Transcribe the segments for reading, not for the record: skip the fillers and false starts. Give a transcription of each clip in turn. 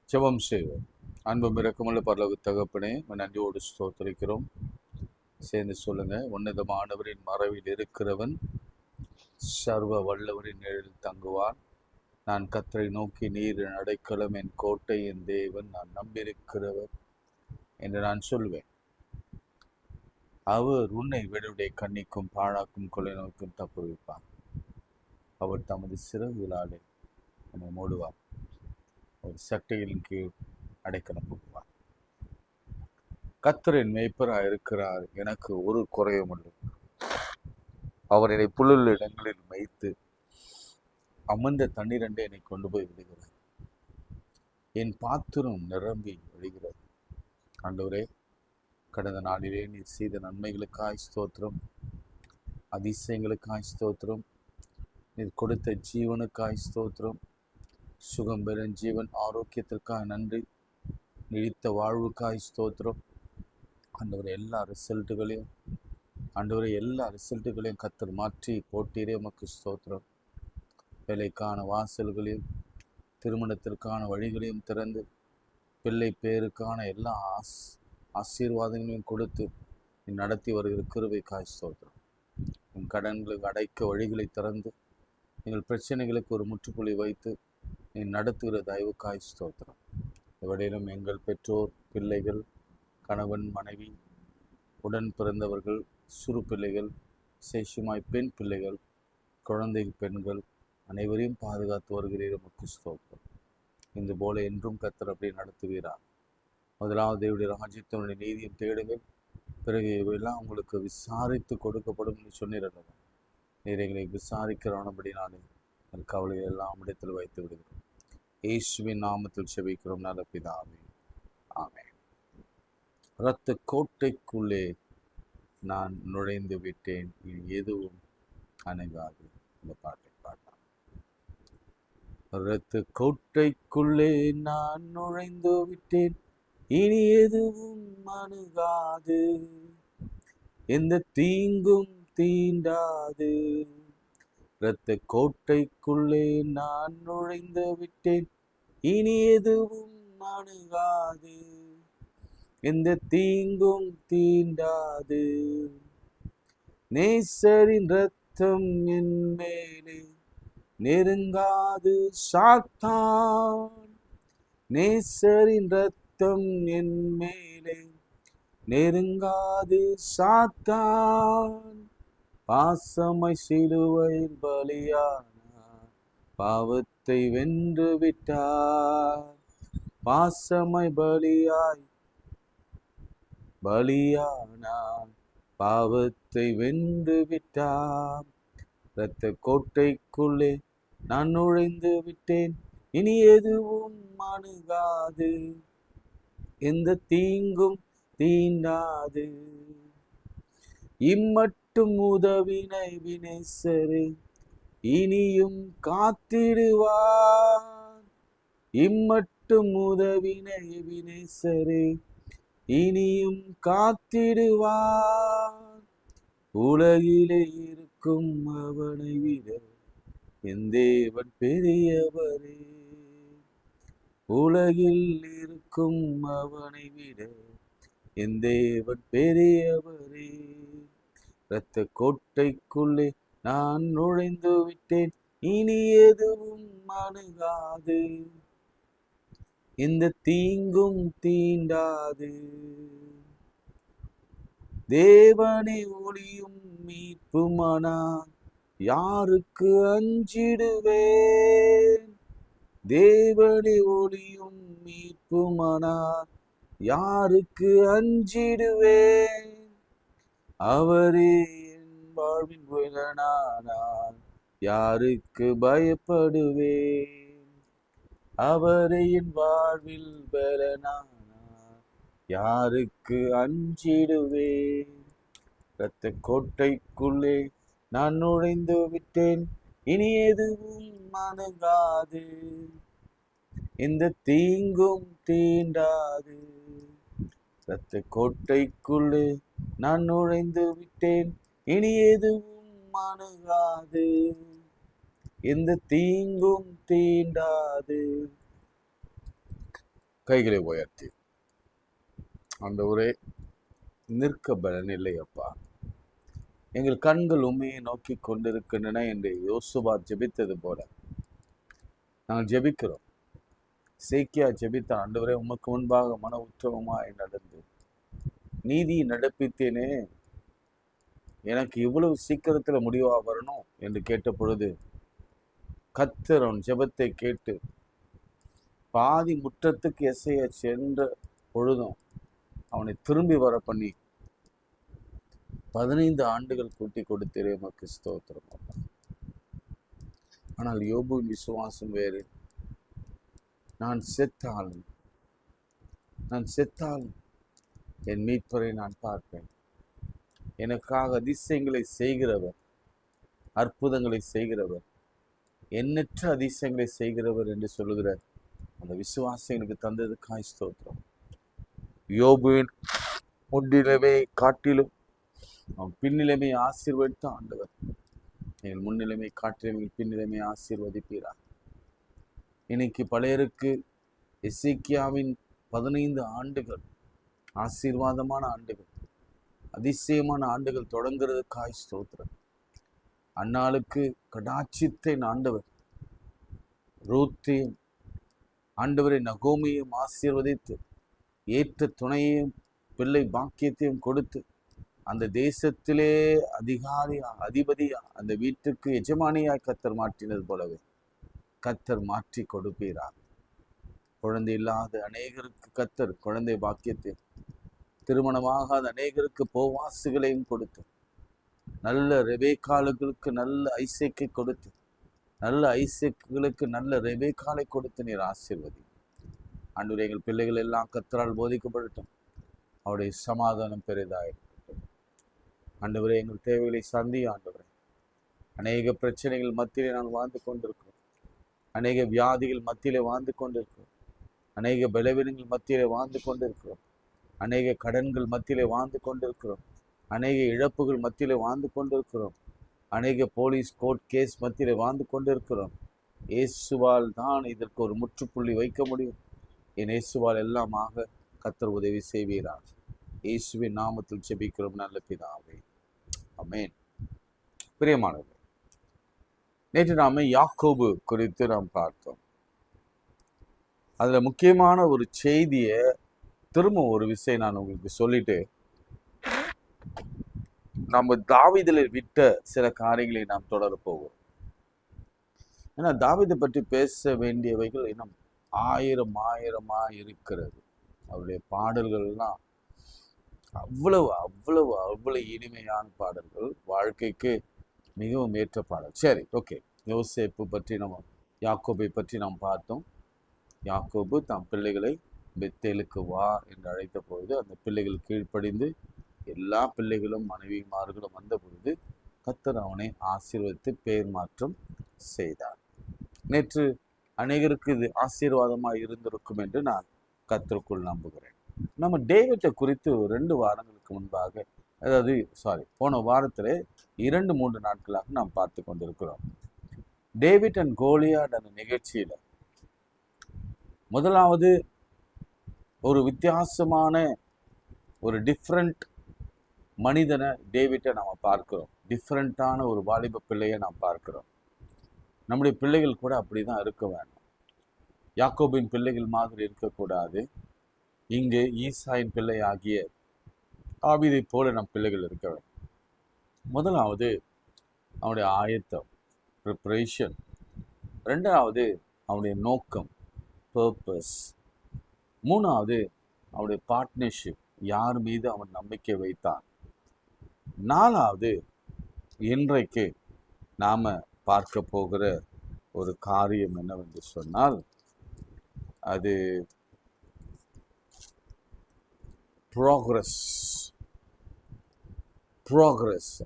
ஜெபம் செய்வோம். அன்பும் இரக்கமுள்ள பரலோக தகப்பனே, நன்றியோடு ஸ்தோத்திரிக்கிறோம். சேர்ந்து சொல்லுங்க. உன்னதமானவரின் மறைவில் இருக்கிறவன் சர்வ வல்லவரின் நிழலில் தங்குவான். நான் கர்த்தரை நோக்கி, நீர் என் அடைக்கலம், என் கோட்டை, என் தேவன், நான் நம்பியிருக்கிறவர் என்று நான் சொல்வேன். அவர் உன்னை வெடுடைய கண்ணிக்கும் பாழாக்கும் கொலை நோய்க்கும் தப்புவிப்பார். அவர் தமது சிறகுகளாலே உன்னை மூடுவார். ஒரு சட்டையின் கீழ் அடைக்கலம் புகுவார். கர்த்தரின் மேய்ப்பராய் இருக்கிறார், எனக்கு ஒரு குறையும் இல்லை. அவர் என்னை புல்லுள்ள இடங்களில் மேய்த்து அமர்ந்த தண்ணீரண்டை என்னை கொண்டு போய் விடுகிறார். என் பாத்திரம் நிரம்பி விழுகிறது. ஆண்டவரே, கடந்த நாளிலே நீர் செய்த நன்மைகளுக்காய் ஸ்தோத்திரம், அதிசயங்களுக்காய் ஸ்தோத்திரம், நீர் கொடுத்த ஜீவனுக்காய் ஸ்தோத்திரம், சுகம் பெறும் ஜீவன் ஆரோக்கியத்திற்காக நன்றி, நீடித்த வாழ்வுக்காய் ஸ்தோத்திரம். ஆண்டவரே, எல்லா ரிசல்ட்டுகளையும் கர்த்தர் மாற்றி போட்டீரே, உமக்கு ஸ்தோத்திரம். வேலைக்கான வாசல்களையும் திருமணத்திற்கான வழிகளையும் திறந்து பிள்ளை பேருக்கான எல்லா ஆசீர்வாதங்களையும் கொடுத்து நீ நடத்தி வருகிற கிருபைக்காய் ஸ்தோத்திரம். என் கடன்களுக்கு அடைக்க வழிகளை திறந்து எங்கள் பிரச்சனைகளுக்கு ஒரு முற்றுப்புள்ளி வைத்து நீ நடத்துகிற தயவுக்காய் ஸ்தோத்திரம். இவடையிலும் எங்கள் பெற்றோர், பிள்ளைகள், கணவன், மனைவி, உடன் பிறந்தவர்கள், சிறு பிள்ளைகள், விசேஷமாய் பெண் பிள்ளைகள், குழந்தை பெண்கள் அனைவரையும் பாதுகாத்து வருகிறீர், உமக்கு ஸ்தோத்திரம். இந்த போல என்றும் கர்த்தர் அப்படி நடத்துவீரார். முதலாவது தேவனுடைய ராஜ்யத்தினுடைய நீதியும் தேடுங்கள், பிறகு இவையெல்லாம் உங்களுக்கு விசாரித்து கொடுக்கப்படும் என்று சொன்னீர்கள். நீர் எங்களை விசாரிக்கிறபடினாலே என் கவலையை எல்லாம் இடத்தில் வைத்து விடுகிறோம். இயேசுவின் நாமத்தில் செபிக்கிறோம் நல்ல பிதாவே, ஆமென். இரத்த கோட்டைக்குள்ளே நான் நுழைந்து விட்டேன், இனி எதுவும் அணுகாது. இந்த பாட்டை பாடலாம். இரத்த கோட்டைக்குள்ளே நான் நுழைந்து விட்டேன், இனி எதுவும் அணுகாது, எந்த தீங்கும் தீண்டாது. இரத்த கோட்டைக்குள்ளே நான் நுழைந்து விட்டேன், இனி எதுவும் அணுகாது, எந்த தீங்கும் தீண்டாது. நேசரின் இரத்தம் என் மேலே நெருங்காது சாத்தான், நேசரின் இரத்தம் என் மேலே நெருங்காது சாத்தான். பாசமாய் சிலுவையில் பலியானார், பாவத்தை வென்று விட்டார். பாசமாய் பலியானார், பாவத்தை வென்று விட்டார். இரத்த கோட்டைக்குள்ளே நான் நுழைந்து விட்டேன், இனி எதுவும் அணுகாது, எந்த தீங்கும் தீண்டாது. இம்மட்டும் உதவினை வினேசரே இனியும் காத்திடுவார். இம்மட்டும் உதவினை வினேசரே இனியும் காத்திடுவார். உலகிலே இருக்கும் அவனை விட என் தேவன் பெரியவரே. உலகில் இருக்கும் அவனை விட என் தேவன் பெரியவரே. இரத்த கோட்டைக்குள்ளே நான் நுழைந்து விட்டேன், இனி எதுவும் அணுகாது, எந்த தீங்கும் தீண்டாது. தேவனே ஒளியும் மீட்புமானார், யாருக்கு அஞ்சிடுவேன். தேவனே ஒளியும் மீட்புமானார், யாருக்கு அஞ்சிடுவேன். அவரே என் வாழ்வின் புகழானார், யாருக்கு பயப்படுவேன். அவரே என் வாழ்வில் பலனானார், யாருக்கு அஞ்சிடுவேன். இரத்த கோட்டைக்குள்ளே நான் நுழைந்து விட்டேன், இனி எதுவும் அணுகாது, எந்த தீங்கும் தீண்டாது. இரத்த கோட்டைக்குள்ளே நான் நுழைந்து விட்டேன், இனி எதுவும் அணுகாது, எந்த தீங்கும் தீண்டாது. கைகளை உயர்த்தி, ஆண்டவரே நிற்க பலன் இல்லை அப்பா, எங்கள் கண்கள் உண்மையை நோக்கி கொண்டிருக்கின்றன என்று யோசுவா ஜெபித்தது போல நாங்கள் ஜெபிக்கிறோம். சேக்கியா ஜெபித்த, ஆண்டவரே உமக்கு முன்பாக மன உத்தமமாய் நடந்து நீதி நடப்பித்தேனே, எனக்கு இவ்வளவு சீக்கிரத்தில் முடிவா வரணும் என்று கேட்ட பொழுது கர்த்தர் அவன் ஜெபத்தை கேட்டு பாதி முற்றத்துக்கு எசைய சென்ற பொழுதும் அவனை திரும்பி வர பண்ணி 15 ஆண்டுகள் கூட்டி கொடுத்தீரே, உமக்கு ஸ்தோத்திரம். ஆனால் யோபுவின் விசுவாசம் வேறு. நான் செத்தாலும் என் மீட்பரை நான் பார்ப்பேன், எனக்காக அதிசயங்களை செய்கிறவர், அற்புதங்களை செய்கிறவர், எண்ணற்ற அதிசயங்களை செய்கிறவர் என்று சொல்லுகிற அந்த விசுவாசம் எனக்கு தந்ததுக்காய் ஸ்தோத்திரம். யோபுவின் முன்னிலைமை காட்டிலும் அவன் பின்னிலைமை ஆசீர்வதித்த ஆண்டவர், எங்கள் முன்னிலைமை காட்டிலும் பின்னிலைமை ஆசீர்வதிப்பீரா. இன்னைக்கு பழையருக்கு எசேக்கியாவின் 15 ஆண்டுகள் ஆசீர்வாதமான ஆண்டுகள், அதிசயமான ஆண்டுகள் தொடங்குறதுக்காய் ஸ்தோத்திரம். அன்னாளுக்கு கடாட்சித்தை ஆண்டவர் ரூத்தையும் ஆண்டவரை நகோமியையும் ஆசீர்வதித்து ஏற்ற துணையையும் பிள்ளை பாக்கியத்தையும் கொடுத்து அந்த தேசத்திலே அதிபதியா அந்த வீட்டுக்கு எஜமானியாய் கர்த்தர் மாற்றினது போலவே கர்த்தர் மாற்றி கொடுப்பீரார். குழந்தை இல்லாத அநேகருக்கு கர்த்தர் குழந்தை பாக்கியத்தை, திருமணமாகாத அநேகருக்கு போவாசுகளையும் கொடுத்து, நல்ல ரெபேக்காலுக்கு நல்ல ஐசேக்கை கொடுத்து, நல்ல ஐசேக்குகளுக்கு நல்ல ரெபேக்காலை கொடுத்து நீர் ஆசீர்வதி. ஆண்டவரே, எங்கள் பிள்ளைகள் எல்லாம் கர்த்தரால் போதிக்கப்படட்டும், அவருடைய சமாதானம் பெரிதாயிருக்கட்டும். ஆண்டவரே, எங்கள் தேவைகளை சந்தி. ஆண்டவரே, அநேக பிரச்சனைகள் மத்தியிலே நாங்கள் வாழ்ந்து கொண்டிருக்கிறோம், அநேக வியாதிகள் மத்தியிலே வாழ்ந்து கொண்டிருக்கிறோம், அநேக பலவீனங்கள் மத்தியிலே வாழ்ந்து கொண்டிருக்கிறோம், அநேக கடன்கள் மத்தியிலே வாழ்ந்து கொண்டிருக்கிறோம், அநேக இழப்புகள் மத்தியிலே வாழ்ந்து கொண்டிருக்கிறோம், அநேக போலீஸ் கோர்ட் கேஸ் மத்தியிலே வாழ்ந்து கொண்டிருக்கிறோம். இயேசுவால் தான் இதற்கு ஒரு முற்றுப்புள்ளி வைக்க முடியும். என் இயேசுவால் எல்லாமாக கர்த்தர் உதவி செய்வீரார். இயேசுவின் நாமத்தில் ஜெபிக்கிறோம் நல்ல பிதாவே, ஆமென். பிரியமானவர்களே, நேற்று நாம யாக்கோபு குறித்து நாம் பார்த்தோம். அதுல முக்கியமான ஒரு செய்தியை திரும்ப ஒரு விஷயம் நான் உங்களுக்கு சொல்லிட்டு நம்ம தாவீதில் விட்ட சில காரியங்களை நாம் தொடர போவோம். ஏன்னா தாவீதை பற்றி பேச வேண்டியவைகள் இன்னும் ஆயிரமா இருக்கிறது. அவருடைய பாடல்கள்லாம் அவ்வளவு இனிமையான பாடல்கள், வாழ்க்கைக்கு மிகவும் ஏற்ற பாடல். சரி, ஓகே. யோசேப்பு பற்றி யாக்கோபை பற்றி நாம் பார்த்தோம். யாக்கோபு தம் பிள்ளைகளை பெத்தேலுக்கு வா என்று அழைத்த பொழுது அந்த பிள்ளைகள் கீழ்ப்படிந்து எல்லா பிள்ளைகளும் மனைவிமார்களும் வந்த பொழுது கர்த்தர் அவனை ஆசீர்வதித்து பெயர் மாற்றம் செய்தார். நேற்று அநேகருக்கு இது ஆசீர்வாதமாக இருந்திருக்கும் என்று நான் கர்த்தருக்குள் நம்புகிறேன். நம்ம டேவிட்டை குறித்து 2 வாரங்களுக்கு முன்பாக, போன வாரத்தில் 2-3 நாட்களாக நாம் பார்த்து கொண்டிருக்கிறோம். டேவிட் அண்ட் கோலியாட் அந்த நிகழ்ச்சியில முதலாவது ஒரு வித்தியாசமான ஒரு டிஃப்ரெண்ட் மனிதனை டேவிட்டை நாம் பார்க்கிறோம். டிஃப்ரெண்ட்டான ஒரு வாலிப பிள்ளையை நாம் பார்க்கிறோம். நம்முடைய பிள்ளைகள் கூட அப்படிதான் இருக்க வேண்டும். யாக்கோபின் பிள்ளைகள் மாதிரி இருக்கக்கூடாது. இங்கு ஈசாயின் பிள்ளை ஆகிய ஆபீதை போல நம் பிள்ளைகள் இருக்க வேண்டும். முதலாவது அவனுடைய ஆயத்தம், ப்ரிப்பரேஷன். 2வது அவனுடைய நோக்கம், பர்பஸ். 3வது அவனுடைய பார்ட்னர்ஷிப், யார் மீது அவன் நம்பிக்கை வைத்தான். 4வது இன்றைக்கு நாம பார்க்க போகிற ஒரு காரியம் என்னவென்று சொன்னால், அது ப்ராக்ரஸ்.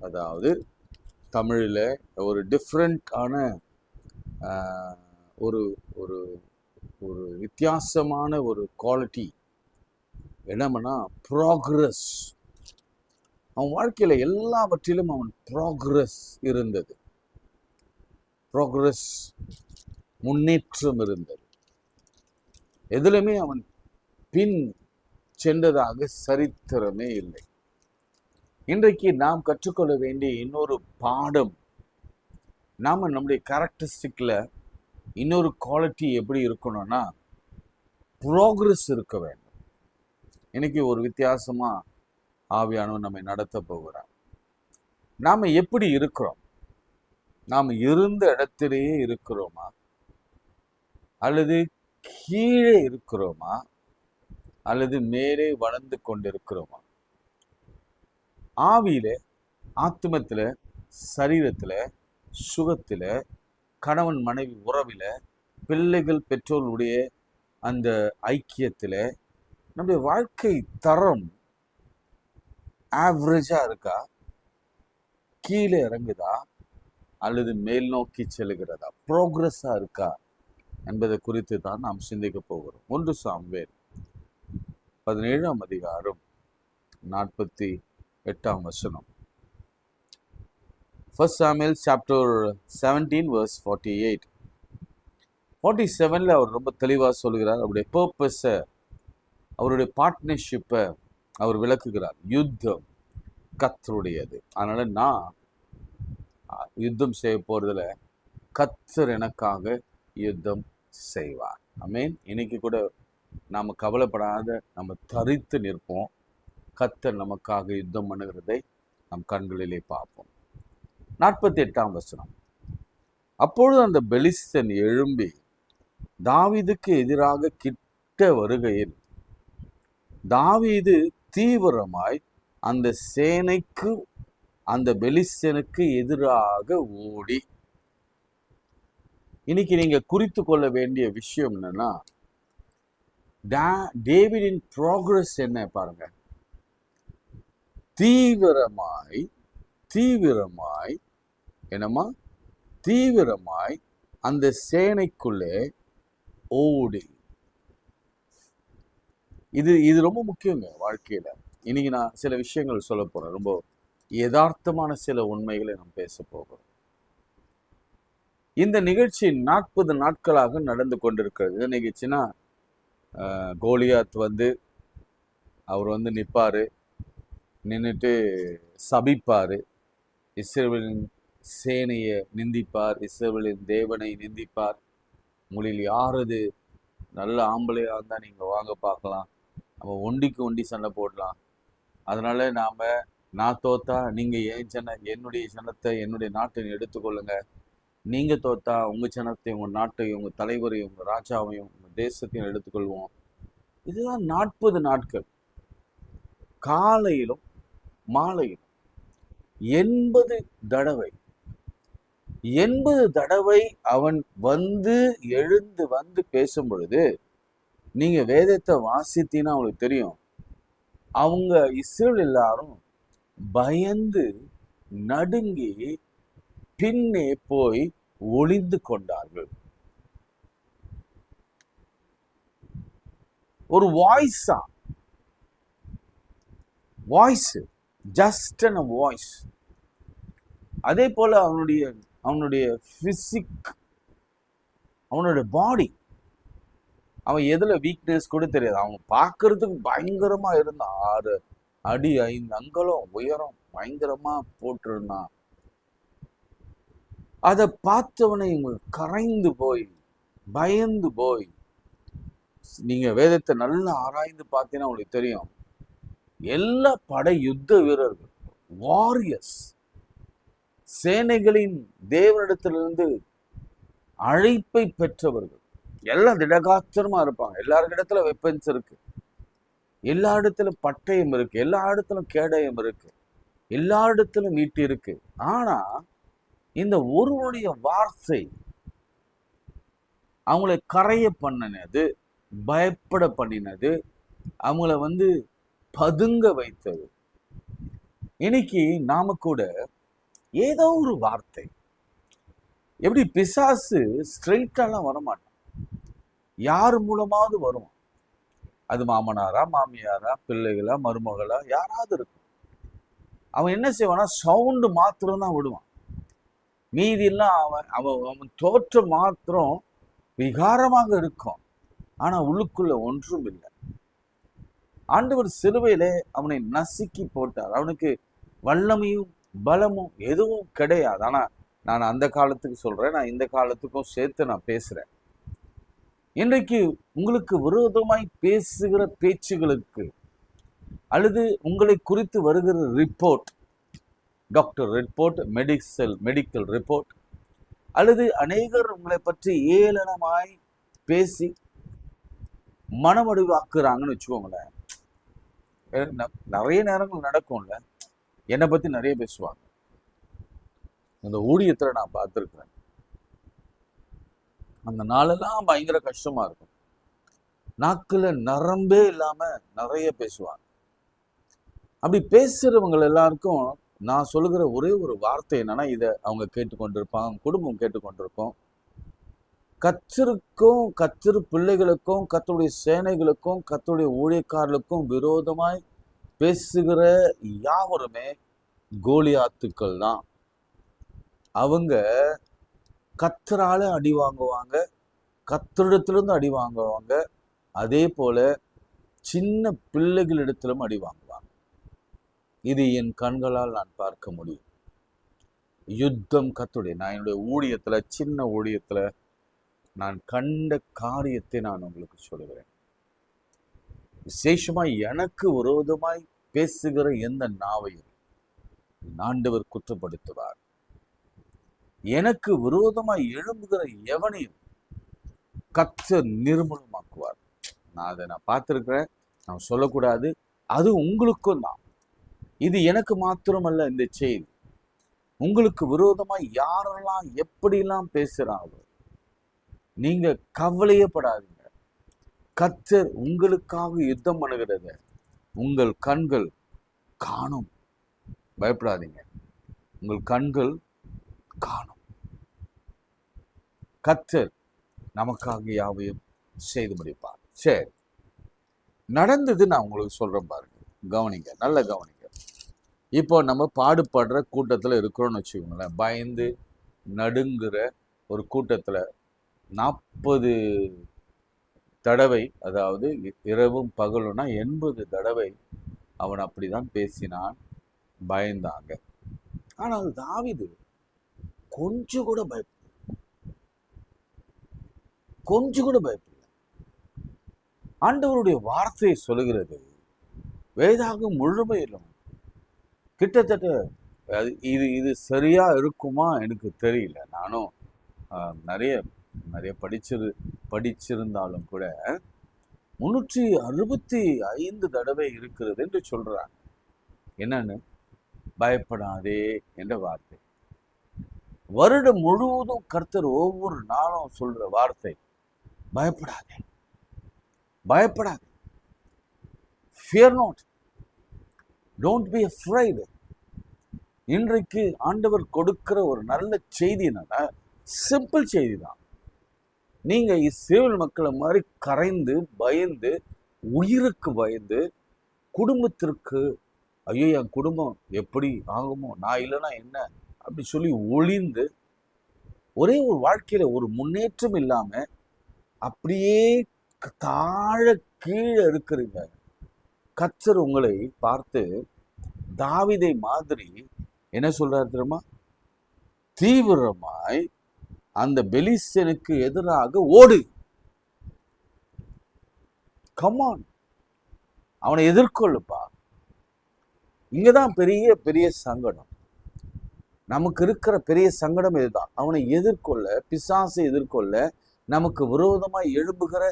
அதாவது தமிழில் ஒரு டிஃப்ரெண்டான ஒரு ஒரு ஒரு வித்தியாசமான ஒரு குவாலிட்டி என்னன்னா ப்ராக்ரஸ். அவன் வாழ்க்கையில எல்லாவற்றிலும் அவன் ப்ராக்ரஸ் இருந்தது. ப்ராக்ரஸ், முன்னேற்றம் இருந்தது. எதுலையுமே அவன் பின் சென்றதாக சரித்திரமே இல்லை. இன்றைக்கு நாம் கற்றுக்கொள்ள வேண்டிய இன்னொரு பாடம், நாம நம்முடைய கேரக்டரிஸ்டிக்ல இன்னொரு குவாலிட்டி எப்படி இருக்கணும்னா ப்ரோக்ரஸ் இருக்க வேண்டும். இன்னைக்கு ஒரு வித்தியாசமா ஆவியானவர் நம்மை நடத்த போகிறார். நாம எப்படி இருக்கிறோம்? நாம் இருந்த இடத்திலேயே இருக்கிறோமா, அல்லது கீழே இருக்கிறோமா, அல்லது மேலே வளர்ந்து கொண்டிருக்கிறோமா? ஆவியில, ஆத்மத்துல, சரீரத்துல, சுகத்துல, கணவன் மனைவி உறவில, பிள்ளைகள் பெற்றோருடைய அந்த ஐக்கியத்துல நம்முடைய வாழ்க்கை தரம் ஆவரேஜா இருக்கா, கீழே இறங்குதா, அல்லது மேல் நோக்கி செல்கிறதா, ப்ரோக்ரஸா இருக்கா என்பதை குறித்து தான் நாம் சிந்திக்க போகிறோம். 1 சாமுவேல் 17ஆம் அதிகாரம் 48ஆம் வசனம். 1 Samuel chapter 17 verse 48. 47ல அவர் ரொம்ப தெளிவாக சொல்கிறார். அவருடைய பர்பஸை, அவருடைய பார்ட்னர்ஷிப்பை அவர் விளக்குகிறார். யுத்தம் கர்த்தருடையது, அதனால நான் யுத்தம் செய்ய போறதுல கர்த்தர் எனக்காக யுத்தம் செய்வார். ஆமென். இன்னைக்கு கூட நாம கவலைப்படாத, நம்ம தரித்து நிற்போம். கர்த்தர் நமக்காக யுத்தம் பண்ணுகிறதை நம் கண்களிலே பார்ப்போம். 48ஆம் வசனம். அப்பொழுது அந்த பெலிஸ்தன் எழும்பி தாவீதுக்கு எதிராக கிட்ட வருகையில் தாவீது தீவிரமாய் அந்த சேனைக்கு, அந்த பெலிஸ்தனுக்கு எதிராக ஓடி. இன்னைக்கு நீங்க குறித்து கொள்ள வேண்டிய விஷயம் என்னன்னா, டேவிடின் ப்ராக்ரஸ் என்ன பாருங்க. தீவிரமாய் தீவிரமாய் என்னமா தீவிரமாய் அந்த சேனைக்குள்ளே ஓடி. இது ரொம்ப முக்கியங்க வாழ்க்கையில. இன்னைக்கு நான் சில விஷயங்கள் சொல்ல போறேன். ரொம்ப யதார்த்தமான சில உண்மைகளை நாம் பேச போகிறோம். இந்த நிகழ்ச்சி 40 நாட்களாக நடந்து கொண்டிருக்கிறது. இந்த நிகழ்ச்சினா கோலியாத் அவர் நிற்பாரு, நின்றுட்டு சபிப்பாரு, இஸ்ரவேலின் சேனையை நிந்திப்பார், இஸ்ரவேலின் தேவனை நிந்திப்பார். உங்களில் யாரது நல்ல ஆம்பளையா இருந்தா நீங்க வாங்க பார்க்கலாம், நம்ம ஒண்டிக்கு ஒண்டி சண்டை போடலாம். அதனால நான் தோத்தா நீங்க என்னுடைய சனத்தை, என்னுடைய நாட்டை எடுத்துக்கொள்ளுங்க. நீங்க தோத்தா உங்க சனத்தை, உங்க நாட்டையும், உங்க தலைவரையும், உங்க ராஜாவையும், உங்க தேசத்தையும் எடுத்துக்கொள்வோம். இதுதான் 40 நாட்கள். காலையிலும் மாலையிலும் 80 தடவை 80 தடவை அவன் எழுந்து பேசும் பொழுது, நீங்க வேதத்தை வாசித்தீங்கன்னா அவங்களுக்கு தெரியும், அவங்க இஸ்ரவேல் எல்லாரும் பயந்து நடுங்கி பின்னே போய் ஒளிந்து கொண்டார்கள். ஒரு வாய்ஸ், ஜஸ்ட் அ வாய்ஸ். அதே போல அவனுடைய பிசிக், அவனுடைய பாடி, அவன் எதுல வீக்னஸ் கூட தெரியாது. அவன் பார்க்கறதுக்கு பயங்கரமா இருந்தான். 6 அடி 5 அங்குலம் உயரம் பயங்கரமா போட்டிருந்தான். அதை பார்த்தவனை கரைந்து போய், பயந்து போய், நீங்க வேதத்தை நல்லா ஆராய்ந்து பார்த்தீங்கன்னா உங்களுக்கு தெரியும், எல்லா படை யுத்த வீரர்கள், வாரியர்ஸ், சேனைகளின் தேவனிடத்திலிருந்து அழைப்பை பெற்றவர்கள், எல்லாம் திடகாத்திரமா இருப்பாங்க. எல்லாருக்கிடத்துல வெப்பன்ஸ் இருக்கு, எல்லா இடத்திலும் பட்டயம் இருக்கு, எல்லா இடத்திலும் கேடயம் இருக்கு, எல்லா இடத்திலும் ஈட்டி இருக்கு. ஆனா இந்த ஒருவருடைய வார்த்தை அவங்களை கரைய பண்ணினது, பயப்பட பண்ணினது, அவங்கள பதுங்க வைத்தது. இன்னைக்கு நாம கூட ஏதோ ஒரு வார்த்தை, எப்படி பிசாசு ஸ்ட்ரெயிட்டாலாம் வரமாட்டான், யார் மூலமாவது வரும். அது மாமனாரா, மாமியாரா, பிள்ளைகளா, மருமகளா, யாராவது இருக்கும். அவன் என்ன செய்வானா, சவுண்டு மாத்திரம் தான் விடுவான். மீதியெல்லாம் அவன் தோற்றம் மாத்திரம் விகாரமாக இருக்கும், ஆனா உள்ளுக்குள்ள ஒன்றும் இல்லை. ஆண்டவர் சிலுவையிலே அவனை நசுக்கி போட்டார். அவனுக்கு வல்லமையும் பலமும் எதுவும் கிடையாது. ஆனா நான் அந்த காலத்துக்கு சொல்றேன், நான் இந்த காலத்துக்கும் சேர்த்து நான் பேசுறேன். இன்றைக்கு உங்களுக்கு விரோதமாய் பேசுகிற பேச்சுகளுக்கு அல்லது உங்களை குறித்து வருகிற report, doctor report, medical report, அல்லது அநேகர் உங்களை பற்றி ஏளனமாய் பேசி மனமடிவாக்குறாங்கன்னு வச்சுக்கோங்களேன். நிறைய நேரங்கள் நடக்கும்ல, என்னை பத்தி நிறைய பேசுவாங்க. இந்த ஊழியத்துல நான் பார்த்துருக்கிறேன். அந்த நாளெல்லாம் பயங்கர கஷ்டமா இருக்கும். நாக்குல நரம்பே இல்லாம நிறைய பேசுவாங்க. அப்படி பேசுறவங்க எல்லாருக்கும் நான் சொல்லுகிற ஒரே ஒரு வார்த்தை என்னன்னா, இதை அவங்க கேட்டுக்கொண்டிருப்பாங்க, குடும்பம் கேட்டுக்கொண்டிருக்கோம். கர்த்தருக்கும் கர்த்தர் பிள்ளைகளுக்கும் கர்த்தருடைய சேனைகளுக்கும் கர்த்தருடைய ஊழியக்காரர்களுக்கும் விரோதமாய் பேசுகிற யாவருமே கோலியாத்துக்கள் தான். அவங்க கர்த்தரால அடி வாங்குவாங்க, கர்த்தரிடத்திலிருந்து அடி வாங்குவாங்க, அதே போல சின்ன பிள்ளைகளிடத்திலும் அடி வாங்குவாங்க. இது என் கண்களால் நான் பார்க்க முடியும். யுத்தம் கர்த்தருடைய, நான் என்னுடைய ஊழியத்துல, சின்ன ஊழியத்துல நான் கண்ட காரியத்தை நான் உங்களுக்கு சொல்லுகிறேன். விசேஷமாய் எனக்கு விரோதமாய் பேசுகிற எந்த நாவையும் ஆண்டவர் குற்றப்படுத்துவார். எனக்கு விரோதமாய் எழும்புகிற எவனையும் கர்த்தர் நிர்மூலமாக்குவார். நான் பார்த்திருக்கிறேன், நான் சொல்லக்கூடாது, அது உங்களுக்கும் தான். இது எனக்கு மாத்திரமல்ல. இந்த செய்தி உங்களுக்கு விரோதமாய் யாரெல்லாம் எப்படிலாம் பேசுறாங்களோ நீங்க கவலையப்படாதீங்க. கர்த்தர் உங்களுக்காக யுத்தம் பண்ணுகிறத உங்கள் கண்கள் காணும். பயப்படாதீங்க, உங்கள் கண்கள் காணும். கர்த்தர் நமக்காக யாவையும் செய்து முடிப்பார். சரி, நடந்தது நான் உங்களுக்கு சொல்றேன் பாருங்க, கவனிங்க, நல்ல கவனிங்க. இப்போ நம்ம பாடுபடுற கூட்டத்துல இருக்கிறோம்னு வச்சுக்கோங்களேன். பயந்து நடுங்குற ஒரு கூட்டத்துல 40 தடவை, அதாவது இரவும் பகலும்னா 80 தடவை அவன் அப்படிதான் பேசினான், பயந்தாங்க. ஆனால் தாவீது கொஞ்சம் கூட பயப்படல. ஆண்டவருடைய வார்த்தையை சொல்லுகிறது வேதாகம் முழுமையிலும் கிட்டத்தட்ட இது சரியா இருக்குமா எனக்கு தெரியல. நானும் நிறைய படிச்சிருந்தாலும் கூட 365 தடவை இருக்கிறது என்று சொல்றாங்க. என்னன்னு? பயப்படாதே என்ற வார்த்தை. வருடம் முழுவதும் கர்த்தர் ஒவ்வொரு நாளும் சொல்ற வார்த்தை பயப்படாதே, பயப்படாதே. Fear not, don't be afraid. இன்றைக்கு ஆண்டவர் கொடுக்கிற ஒரு நல்ல செய்தி என்னன்னா, சிம்பிள் செய்தி தான். நீங்க இஸ்ரவேல் மக்களை மாதிரி கரைந்து பயந்து, உயிருக்கு பயந்து, குடும்பத்திற்கு ஐயோ என் குடும்பம் எப்படி ஆகுமோ, நான் இல்லைன்னா என்ன அப்படி சொல்லி ஒளிந்து ஒரே ஒரு வாழ்க்கையில ஒரு முன்னேற்றம் இல்லாம அப்படியே தாழ கீழே இருக்கிறீங்க. கர்த்தர் உங்களை பார்த்து தாவீதை மாதிரி என்ன சொல்றாரு தெரியுமா? தீவிரமாய் அந்த பெலிஸ்தனுக்கு எதிராக ஓடு, கமான், அவனை எதிர்கொள்ளுப்பா. இங்கதான் பெரிய பெரிய சங்கடம். நமக்கு இருக்கிற பெரிய சங்கடம் இதுதான். அவனை எதிர்கொள்ள, பிசாசை எதிர்கொள்ள, நமக்கு விரோதமாய் எழும்புகிற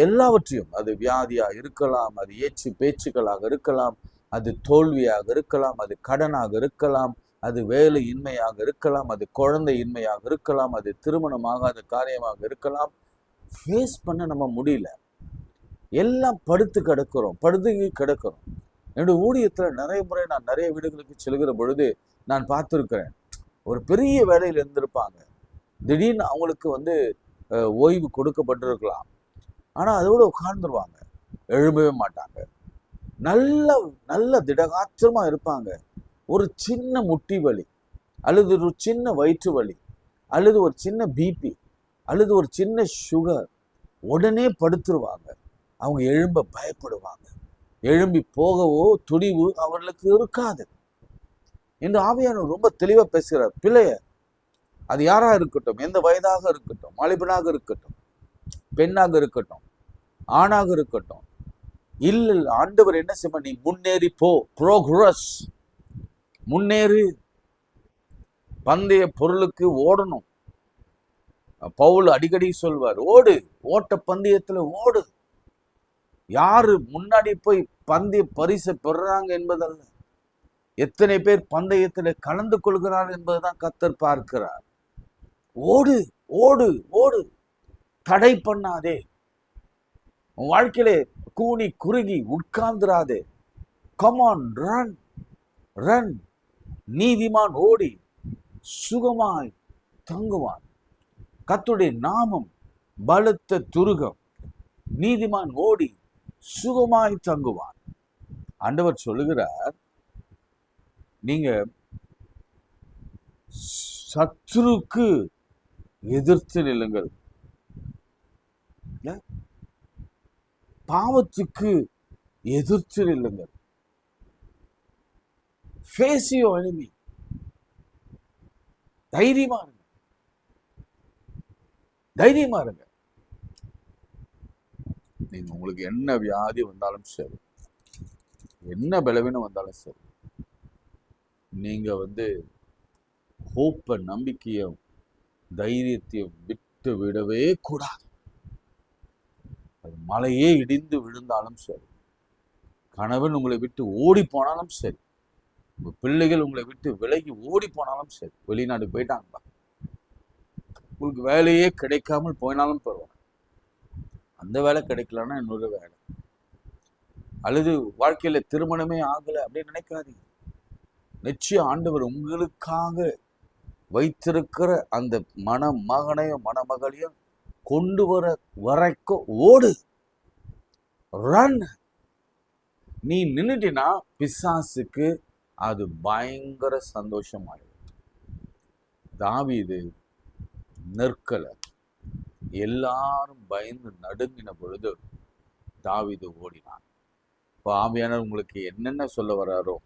எல்லாவற்றையும், அது வியாதியா இருக்கலாம், அது ஏச்சு பேச்சுக்களாக இருக்கலாம், அது தோல்வியாக இருக்கலாம், அது கடனாக இருக்கலாம், அது வேலை இன்மையாக இருக்கலாம், அது குழந்தை இன்மையாக இருக்கலாம், அது திருமணமாகாத காரியமாக இருக்கலாம். ஃபேஸ் பண்ண நம்ம முடியல. எல்லாம் படுத்து கிடக்கிறோம். என்னுடைய ஊழியத்தில் நிறைய முறை நான் நிறைய வீடுகளுக்கு செல்கிற பொழுது நான் பார்த்துருக்கிறேன். ஒரு பெரிய வேலையில் இருந்திருப்பாங்க, திடீர்னு அவங்களுக்கு ஓய்வு கொடுக்கப்பட்டிருக்கலாம். ஆனால் அதோடு உட்கார்ந்துருவாங்க, எழும்பவே மாட்டாங்க. நல்ல நல்ல திடகாத்திரமா இருப்பாங்க. ஒரு சின்ன முட்டி வலி அல்லது ஒரு சின்ன வயிற்று வலி அல்லது ஒரு சின்ன பிபி அல்லது ஒரு சின்ன சுகர், உடனே படுத்துருவாங்க. அவங்க எழும்ப பயப்படுவாங்க. எழும்பி போகவோ துணிவு அவர்களுக்கு இருக்காது என்று ஆவியானவர் ரொம்ப தெளிவா பேசுகிறார். பிள்ளைய அது யாரா இருக்கட்டும், எந்த வயதாக இருக்கட்டும், வாலிபனாக இருக்கட்டும், பெண்ணாக இருக்கட்டும், ஆணாக இருக்கட்டும், இல்ல ஆண்டவர் என்ன செய்ய, நீ முன்னேறி போ, ப்ரோக்ரஸ், முன்னேறு, பந்தய பொருளுக்கு ஓடணும். பவுல் அடிக்கடி சொல்வார், ஓடு, ஓட்ட பந்தயத்துல ஓடு. யாரு முன்னாடி போய் பந்தய பரிசை பெறுறாங்க என்பதல்ல, எத்தனை பேர் பந்தயத்துல கலந்து கொள்கிறார் என்பதுதான் கர்த்தர் பார்க்கிறார். ஓடு ஓடு ஓடு, தடை பண்ணாதே. உன் வாழ்க்கையிலே கூனி குறுகி உட்கார்ந்துராதே. Come on, run run. நீதிமான் ஓடி சுகமாய் தங்குவான். கர்த்தருடைய நாமம் பலத்த துருகம். நீதிமான் ஓடி சுகமாய் தங்குவான். ஆண்டவர் சொல்லுகிறார், நீங்க சத்துருக்கு எதிர்த்து நில்லுங்கள், பாவத்துக்கு எதிர்த்து நில்லுங்கள். Face your enemy. தைரியமா இருங்க, தைரியமா இருங்க. நீங்க உங்களுக்கு என்ன வியாதி வந்தாலும் சரி, என்ன பலவீனம் வந்தாலும் சரி, நீங்க ஹோப்ப, நம்பிக்கையும் தைரியத்தையும் விட்டு விடவே கூடாது. அது மலையே இடிந்து விழுந்தாலும் சரி, கணவன் உங்களை விட்டு ஓடி போனாலும் சரி, உங்க பிள்ளைகள் உங்களை விட்டு விலகி ஓடி போனாலும் சரி, வெளிநாடு போயிட்டாங்களா, உங்களுக்கு வேலையே கிடைக்காமல் போயினாலும் பரவாயில்ல, அந்த வேலை கிடைக்கலன்னா இன்னொரு வேலை, அல்லது வாழ்க்கையில திருமணமே ஆகலை அப்படின்னு நினைக்காதீங்க. நிச்சயம் ஆண்டவர் உங்களுக்காக வைத்திருக்கிற அந்த மணமகனையும் மணமகளையும் கொண்டு வர வரைக்கும் ஓடு, ரன். நீ நின்னுட்டினா பிசாசுக்கு அது பயங்கர சந்தோஷமாயிடும். தாவீது நிற்கல, எல்லாரும் பயந்து நடுங்கின பொழுது தாவீது ஓடினான். இப்போ ஆவியானவர் உங்களுக்கு என்னென்ன சொல்ல வர்றாரோ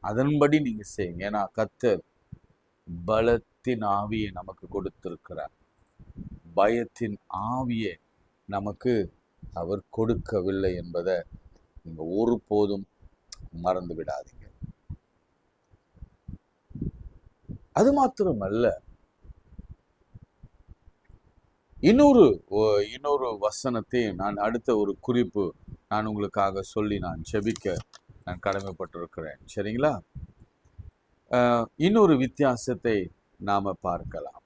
அதன்படி நீங்க செய்யுங்க. ஏன்னா கர்த்தர் பலத்தின் ஆவியை நமக்கு கொடுத்திருக்கிறார், பயத்தின் ஆவியை நமக்கு அவர் கொடுக்கவில்லை என்பதை நீங்க ஒருபோதும் மறந்து விடாதீங்க. அது மாத்திரமல்ல, இன்னொரு வசனத்தை நான் அடுத்த ஒரு குறிப்பு நான் உங்களுக்காக சொல்லி நான் ஜெபிக்க நான் கடமைப்பட்டிருக்கிறேன். சரிங்களா? இன்னொரு வித்தியாசத்தை நாம பார்க்கலாம்.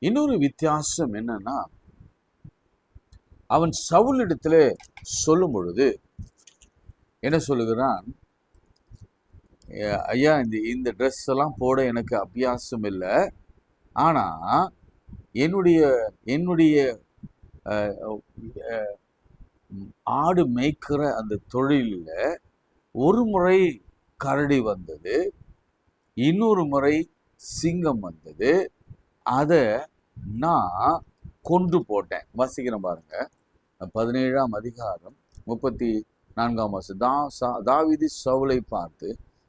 இன்னொரு வித்தியாசம் என்னன்னா, அவன் சவுலிடத்துல சொல்லும் பொழுது என்ன சொல்லுகிறான், ஐயா இந்த ட்ரெஸ் எல்லாம் போட எனக்கு அபியாசம் இல்லை, ஆனா என்னுடைய ஆடு மேய்க்கிற அந்த தொழிலில் ஒரு முறை கரடி வந்தது, இன்னொரு முறை சிங்கம் வந்தது, அதை நான் கொன்று போட்டேன். வாசிக்கிறேன் பாருங்க, 17ஆம் அதிகாரம் 34ஆம் வசனம். தாவீது சவுலை பார்த்து,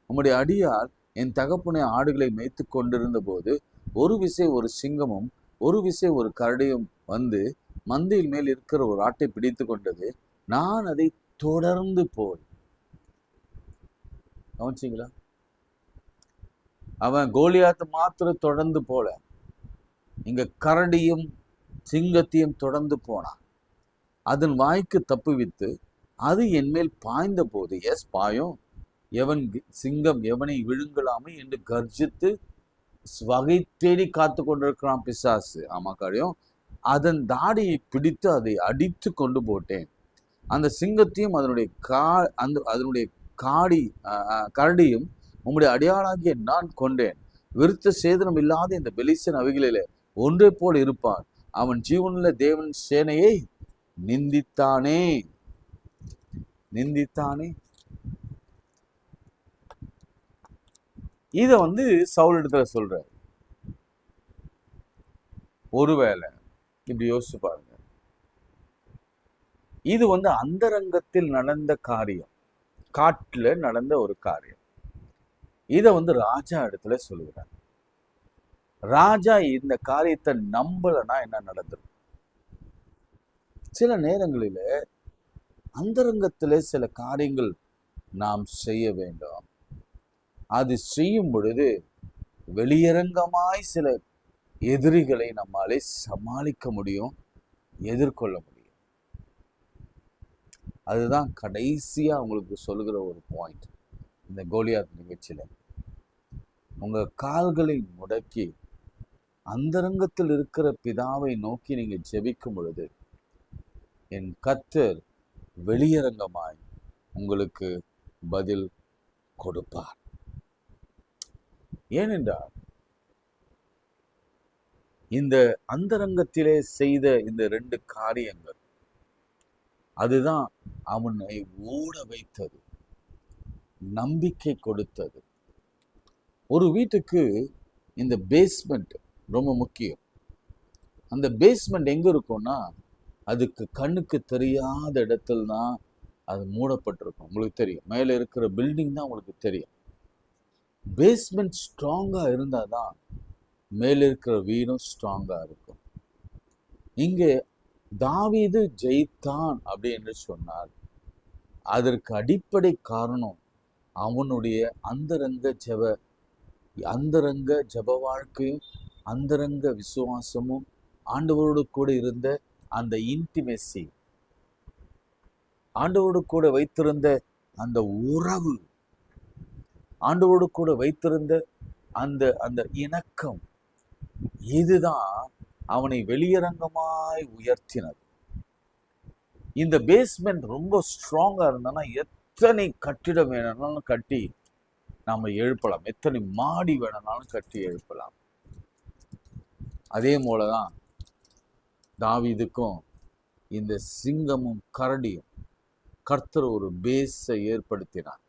உம்முடைய அடியார் என் தகப்பனை ஆடுகளை மேய்த்து கொண்டிருந்த போது ஒரு விசை ஒரு சிங்கமும் ஒரு விசை ஒரு கரடியும் வந்து மந்தையில் மேல் இருக்கிற ஒரு ஆட்டை பிடித்து கொண்டது, நான் அதை தொடர்ந்து போய். கவனிச்சிங்களா? அவன் கோலியாத்து மாத்திரம் தொடர்ந்து போல, இங்க கரடியும் சிங்கத்தையும் தொடர்ந்து போனான். அதன் வாய்க்கு தப்புவித்து அது என் மேல் பாய்ந்த போது, பாயும், சிங்கம் எவனை விழுங்கலாமே என்று கர்ஜித்து வகை தேடி காத்து கொண்டிருக்கிறான் பிசாசு. ஆமா காரியம். அதன் தாடியை பிடித்து அதை அடித்து கொண்டு போட்டேன். அந்த சிங்கத்தையும் அதனுடைய கரடியும் உம்முடைய அடியாளாகிய நான் கொண்டேன். விருத்த சேதனம் இல்லாத இந்த பெலிஸ்தன் அவைகளிலே ஒன்றை போல் இருப்பான். அவன் ஜீவனுள்ள தேவன் சேனையை நிந்தித்தானே. இத சவுல் இடத்துல சொல்ற. ஒருவேளை இப்படி யோசிச்சு பாருங்க, இது அந்தரங்கத்தில் நடந்த காரியம், காட்டுல நடந்த ஒரு காரியம். இத ராஜா இடத்துல சொல்லுகிறார். ராஜா இந்த காரியத்தை நம்பலன்னா என்ன நடந்துரும்? சில நேரங்களில அந்தரங்கத்திலே சில காரியங்கள் நாம் செய்ய வேண்டும். அது செய்யும் பொழுது வெளியரங்கமாய் சில எதிரிகளை நம்மாலே சமாளிக்க முடியும், எதிர்கொள்ள முடியும். அதுதான் கடைசியா உங்களுக்கு சொல்லுகிற ஒரு பாயிண்ட் இந்த கோலியாத் நிகழ்ச்சியில. உங்க கால்களை முடக்கி அந்தரங்கத்தில் இருக்கிற பிதாவை நோக்கி நீங்க ஜெபிக்கும் பொழுது என் கர்த்தர் வெளியரங்கமாய் உங்களுக்கு பதில் கொடுப்பார். ஏனென்றால் இந்த அந்தரங்கத்திலே செய்த இந்த 2 காரியங்கள் அதுதான் அவனை ஓட வைத்தது, நம்பிக்கை கொடுத்தது. ஒரு வீட்டுக்கு இந்த பேஸ்மெண்ட் ரொம்ப முக்கியம். அந்த பேஸ்மெண்ட் எங்க இருக்கும்னா அதுக்கு கண்ணுக்கு தெரியாத இடத்துல தான் அது மூடப்பட்டிருக்கும். உங்களுக்கு தெரியும், மேலே இருக்கிற பில்டிங் தான் உங்களுக்கு தெரியும். பேஸ்மெண்ட் ஸ்ட்ராங்கா இருந்தாதான் மேலே இருக்கிற வீடும் ஸ்ட்ராங்கா இருக்கும். இங்கே தாவீது ஜெயித்தான் அப்படின்னு சொன்னார். அதற்கு அடிப்படை காரணம் அவனுடைய அந்தரங்க ஜெப வாழ்க்கையும் அந்தரங்க விசுவாசமும் ஆண்டவரோடு கூட இருந்த அந்த இன்டிமெசி, ஆண்டவரோடு கூட வைத்திருந்த அந்த உறவு, ஆண்டவரோடு கூட வைத்திருந்த அந்த அந்த இணக்கம், இதுதான் அவனை வெளியரங்கமாய் உயர்த்தினது. இந்த பேஸ்மெண்ட் ரொம்ப ஸ்ட்ராங்கா இருந்தானா எத்தனை கட்டிடம் வேணும்னாலும் கட்டி நாம எழுப்பலாம், எத்தனை மாடி வேணும்னாலும் கட்டி எழுப்பலாம். அதே போலதான் தாவீதுக்கும் இந்த சிங்கமும் கரடியும் கர்த்தர் ஒரு பேஸை ஏற்படுத்தினார்.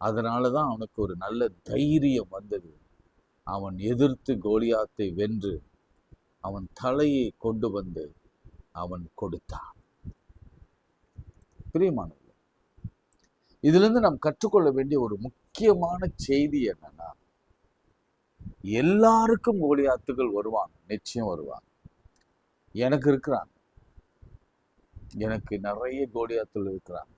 அதனாலதான் அவனுக்கு ஒரு நல்ல தைரியம் வந்தது. அவன் எதிர்த்து கோலியாத்தை வென்று அவன் தலையை கொண்டு வந்து அவன் கொடுத்தான். பிரியமானவர்களே, இதுல இருந்து நாம் கற்றுக்கொள்ள வேண்டிய ஒரு முக்கியமான செய்தி என்னன்னா, எல்லாருக்கும் கோலியாத்துகள் வருவாங்க, நிச்சயம் வருவாங்க. எனக்கு இருக்கிறாங்க, எனக்கு நிறைய கோலியாத்துகள் இருக்கிறாங்க.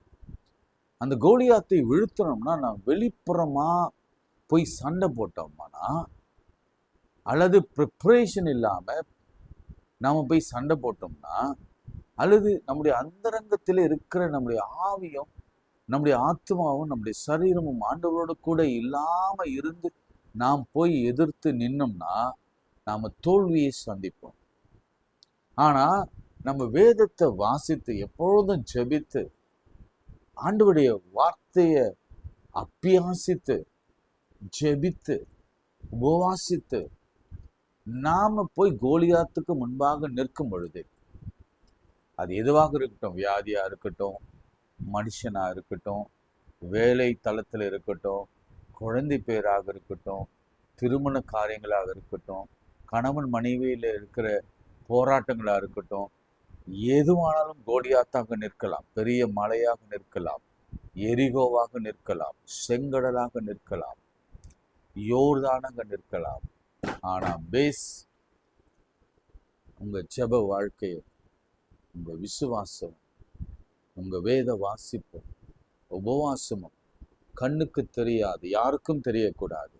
அந்த கோலியாத்தை வீழ்த்தணும்னா நான் வெளிப்புறமா போய் சண்டை போட்டோம்னா, அல்லது ப்ரிப்பரேஷன் இல்லாம நாம போய் சண்டை போட்டோம்னா, அல்லது நம்முடைய அந்தரங்கத்தில் இருக்கிற நம்முடைய ஆவியும் நம்முடைய ஆத்மாவும் நம்முடைய சரீரமும் ஆண்டவரோடு கூட இல்லாம இருந்து நாம் போய் எதிர்த்து நின்னோம்னா நாம தோல்வியை சந்திப்போம். ஆனா நம்ம வேதத்தை வாசித்து எப்பொழுதும் ஜெபித்து ஆண்டவருடைய வார்த்தையை அபியாசித்து ஜெபித்து உபவாசித்து நாம போய் கோலியாத்துக்கு முன்பாக நிற்கும் பொழுது, அது எதுவாக இருக்கட்டும், வியாதியா இருக்கட்டும், மனுஷனா இருக்கட்டும், வேலை தளத்தில் இருக்கட்டும், குழந்தை பேராக இருக்கட்டும், திருமண காரியங்களாக இருக்கட்டும், கணவன் மனைவியில இருக்கிற போராட்டங்களாக இருக்கட்டும், எதுவானாலும் கோலியாத்தாக நிற்கலாம், பெரிய மலையாக நிற்கலாம், எரிகோவாக நிற்கலாம், செங்கடலாக நிற்கலாம், யோர்தானாக நிற்கலாம். ஆனா பேஸ் உங்க ஜெப வாழ்க்கையும் உங்க விசுவாசம், உங்க வேத வாசிப்பும் உபவாசமும் கண்ணுக்கு தெரியாது, யாருக்கும் தெரியக்கூடாது,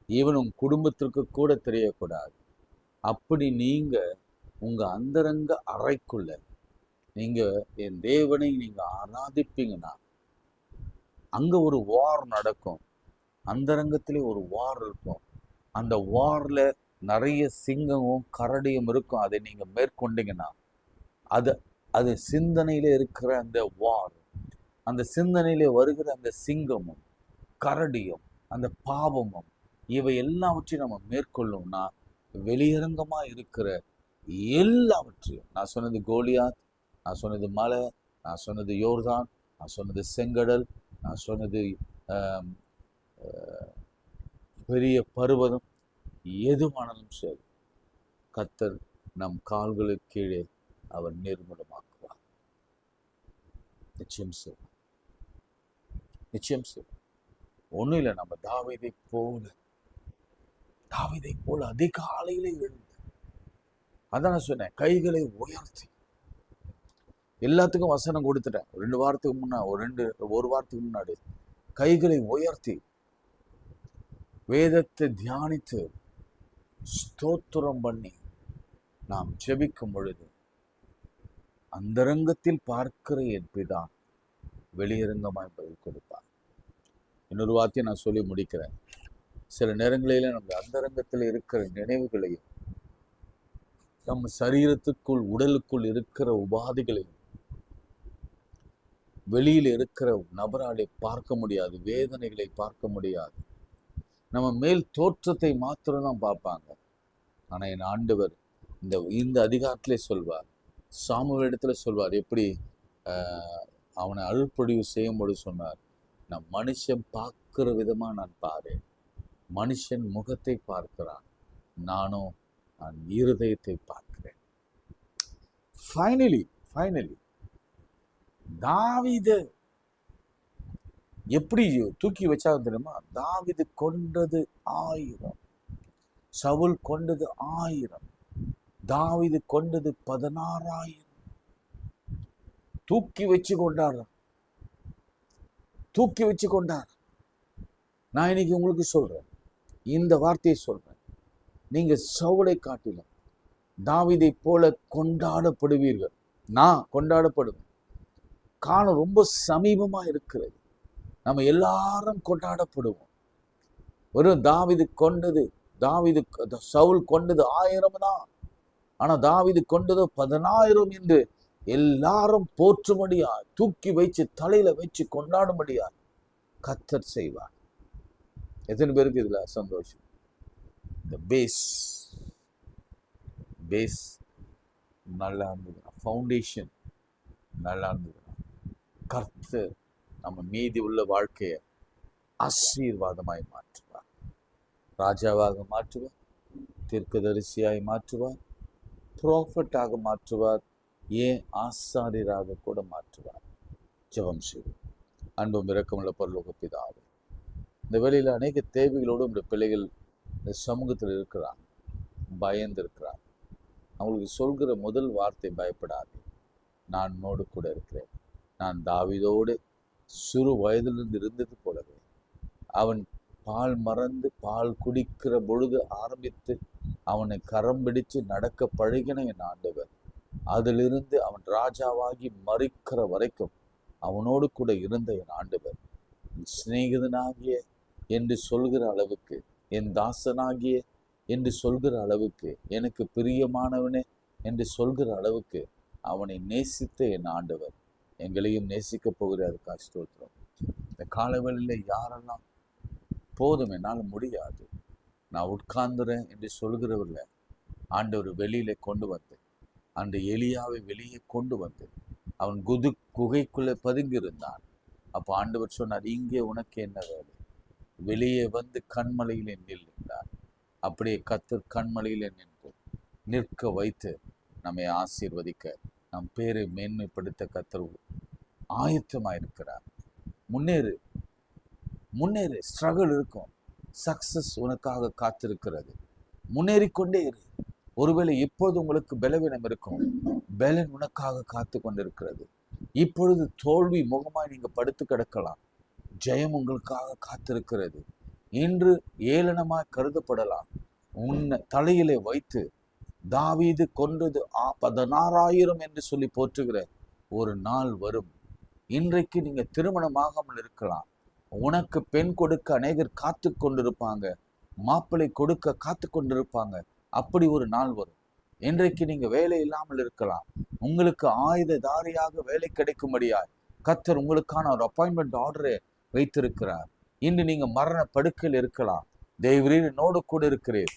ஈவன் உங்க குடும்பத்திற்கு கூட தெரியக்கூடாது. அப்படி நீங்க உங்க அந்தரங்க அறைக்குள்ள நீங்க என் தேவனை நீங்க ஆராதிப்பீங்கன்னா அங்க ஒரு வார் நடக்கும். அந்தரங்கத்திலே ஒரு வார் இருக்கும். அந்த வார்ல நிறைய சிங்கமும் கரடியும் இருக்கும். அதை நீங்க மேற்கொண்டீங்கன்னா அது சிந்தனையில இருக்கிற அந்த வார், அந்த சிந்தனையில வருகிற அந்த சிங்கமும் கரடியும் அந்த பாவமும் இவை எல்லாவற்றையும் நம்ம மேற்கொள்ளணும்னா வெளியரங்கமா இருக்கிற எல்லாவற்றையும், நான் சொன்னது கோலியாத், நான் சொன்னது மலை, நான் சொன்னது யோர்தான், நான் சொன்னது செங்கடல், நான் சொன்னது பெரிய பர்வதம், எதுவானாலும் சரி கர்த்தர் நம் கால்களுக்கு கீழே அவர் நிர்மூலமாக்குவார். நிச்சயம் செய்வார், நிச்சயம் செய்வார். ஒன்றும் இல்லை, நம்ம தாவீதை போல அதிகாலையிலே எழுந்து, அதான் நான் சொன்னேன், கைகளை உயர்த்தி. எல்லாத்துக்கும் வசனம் கொடுத்துட்டேன். 2 வாரத்துக்கு முன்னாடி, ஒரு வாரத்துக்கு முன்னாடி கைகளை உயர்த்தி வேதத்தை தியானித்து ஸ்தோத்திரம் பண்ணி நாம் ஜெபிக்கும் பொழுது அந்தரங்கத்தில் பார்க்கிற என் பிதா வெளியரங்கமாய் பதில் கொடுப்பார். இன்னொரு வார்த்தையை நான் சொல்லி முடிக்கிறேன். சில நேரங்களில நம்ம அந்தரங்கத்தில் இருக்கிற நினைவுகளையும் நம்ம சரீரத்துக்குள் உடலுக்குள் இருக்கிற உபாதைகளையும் வெளியில் இருக்கிற நபராலே பார்க்க முடியாது, வேதனைகளை பார்க்க முடியாது. நம்ம மேல் தோற்றத்தை மாத்திரம்தான் பார்ப்பாங்க. ஆனால் என் ஆண்டவர் இந்த அதிகாரத்திலே சொல்வார், சாமுவேலிடத்துல சொல்வார், எப்படி அவனை அருள்பொழிவு செய்யும்போது சொன்னார், நான் மனுஷன் பார்க்கிற விதமா நான் பாரு, மனுஷன் முகத்தை பார்க்கிறான், நான் இருதயத்தை பார்க்கிறேன். ஃபைனலி தாவீது எப்படி தூக்கி வச்சாங்க தெரியுமா? தாவீது கொண்டது 1000, சவுல் கொண்டது 1000, தாவீது கொண்டது 16,000. தூக்கி வச்சு கொண்டார். நான் இன்னைக்கு உங்களுக்கு சொல்றேன், இந்த வார்த்தையை சொல்றேன், நீங்க சவுலை காட்டிலும் தாவீதை போல கொண்டாடப்படுவீர்கள். நான் கொண்டாடப்படுவேன். காலம் ரொம்ப சமீபமா இருக்கிறது. நம்ம எல்லாரும் கொண்டாடப்படுவோம். வெறும் சவுல் கொண்டது 1000 தான். ஆனா தாவீது கொண்டது 16,000 என்று எல்லாரும் போற்றும்படியா, தூக்கி வச்சு தலையில வச்சு கொண்டாடும்படியா கர்த்தர் செய்வார். எத்தனை பேருக்கு இதுல சந்தோஷம்? இந்த பேஸ் நல்லா இருந்ததுன்னா, ஃபவுண்டேஷன் நல்லா இருந்ததுன்னா, கர்த்தர் நம்ம மீதி உள்ள வாழ்க்கையை ஆசீர்வாதமாய் மாற்றுவார். ராஜாவாக மாற்றுவார், தீர்க்கதரிசியாய் மாற்றுவார், ப்ராஃபட்டாக மாற்றுவார், ஏன் ஆசாரியராக கூட மாற்றுவார். ஜெபம் செய்வோம். அன்பும் இரக்கமுள்ள பரலோக பிதாவே, இந்த வேளையில் அநேக தேவைகளோடு இந்த பிள்ளைகள் இந்த சமூகத்தில் இருக்கிறாங்க, பயந்து இருக்கிறாங்க. அவங்களுக்கு சொல்கிற முதல் வார்த்தை, பயப்படாது, நான் உன்னோடு கூட இருக்கிறேன். நான் தாவீதோடு சிறு வயதிலிருந்து இருந்தது போலவே, அவன் பால் மறந்து பால் குடிக்கிற பொழுது ஆரம்பித்து அவனை கரம் பிடிச்சு நடக்க பழகின என் ஆண்டவர், அதிலிருந்து அவன் ராஜாவாகி மறிக்கிற வரைக்கும் அவனோடு கூட இருந்த என் ஆண்டவர், சிநேகிதனாகிய என்று சொல்கிற அளவுக்கு, என் தாசனாகிய என்று சொல்கிற அளவுக்கு, எனக்கு பிரியமானவனே என்று சொல்கிற அளவுக்கு அவனை நேசித்த என் ஆண்டவர் எங்களையும் நேசிக்க போகிறாருக்கா ஸ்தோத்திரம். இந்த காலவெளியில் யாரெல்லாம் போதும் என்னால் முடியாது, நான் உட்கார்ந்துறேன் என்று சொல்கிறவர்கள ஆண்டவர் வெளியில கொண்டு வந்து, அந்த எலியாவை வெளியே கொண்டு வந்து, அவன் குகைக்குள்ளே பதுங்கியிருந்தான். அப்போ ஆண்டவர் சொன்னார், இங்கே உனக்கு என்ன வேலை, வெளியே வந்து கண்மலையிலே நில் என்றார். அப்படியே கர்த்தர் கண்மலையிலே நின்று நிற்க வைத்து நம்மை ஆசீர்வதிக்க, நம் பேரை மேன்மைப்படுத்த கர்த்தர் ஆயத்தமாயிருக்கிறார். முன்னேறு. ஸ்ட்ரகிள் இருக்கும், சக்சஸ் உனக்காக காத்திருக்கிறது. முன்னேறிக்கொண்டே இரு. ஒருவேளை இப்பொழுது உங்களுக்கு பலவீனம் இருக்கும், பலன் உனக்காக காத்து கொண்டிருக்கிறது. இப்பொழுது தோல்வி முகமாய் நீங்க படுத்து கிடக்கலாம், ஜெயம் உங்களுக்காக காத்திருக்கிறது. இன்று ஏளனமாய் கருதப்படலாம், உன்னை தலையிலே வைத்து தாவீது கொண்டது 16,000 என்று சொல்லி போற்றுகிற ஒரு நாள் வரும். இன்றைக்கு நீங்க திருமணமாகாமல் இருக்கலாம், உனக்கு பெண் கொடுக்க அநேகர் காத்து கொண்டிருப்பாங்க, மாப்பிள்ளை கொடுக்க காத்து கொண்டிருப்பாங்க. அப்படி ஒரு நாள் வரும். இன்றைக்கு நீங்க வேலை இல்லாமல் இருக்கலாம், உங்களுக்கு ஆயுததாரியாக வேலை கிடைக்கும்படியாய் கர்த்தர் உங்களுக்கான ஒரு அப்பாயின்மெண்ட் ஆர்டரை வைத்திருக்கிறார். இன்று நீங்க மரண படுக்கையில் இருக்கலாம், தேவரீர் என்னோடு கூட இருக்கிறீர்,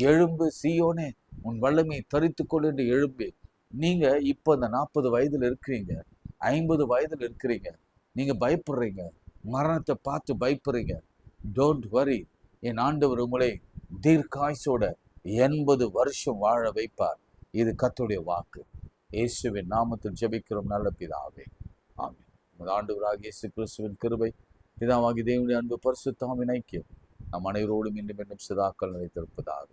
எழும்பு சீயோனே, உன் வல்லமையை தரித்துக்கொள் என்று எழும்பி. நீங்க இப்போ இந்த 40 வயதுல இருக்கிறீங்க, 50 வயதுல இருக்கிறீங்க, நீங்க பயப்படுறீங்க, மரணத்தை பார்த்து பயப்படுறீங்க. டோன்ட் வரி, என் ஆண்டவர் உங்களை தீர்க்காயுசோட 80 வருஷம் வாழ வைப்பார். இது கர்த்தருடைய வாக்கு. இயேசுவின் நாமத்தில் ஜெபிக்கிறோம் நல்ல பிதாவே, ஆமென். நமது ஆண்டவராகிய இயேசு கிறிஸ்துவின் கிருபை, பிதாவாகிய தேவனுடைய அன்பு, பரிசுத்த ஆவியின் ஐக்கியம் நம் அனைவரோடும் இன்றும் சதாக்கள் நிலைத்திருப்பதாக.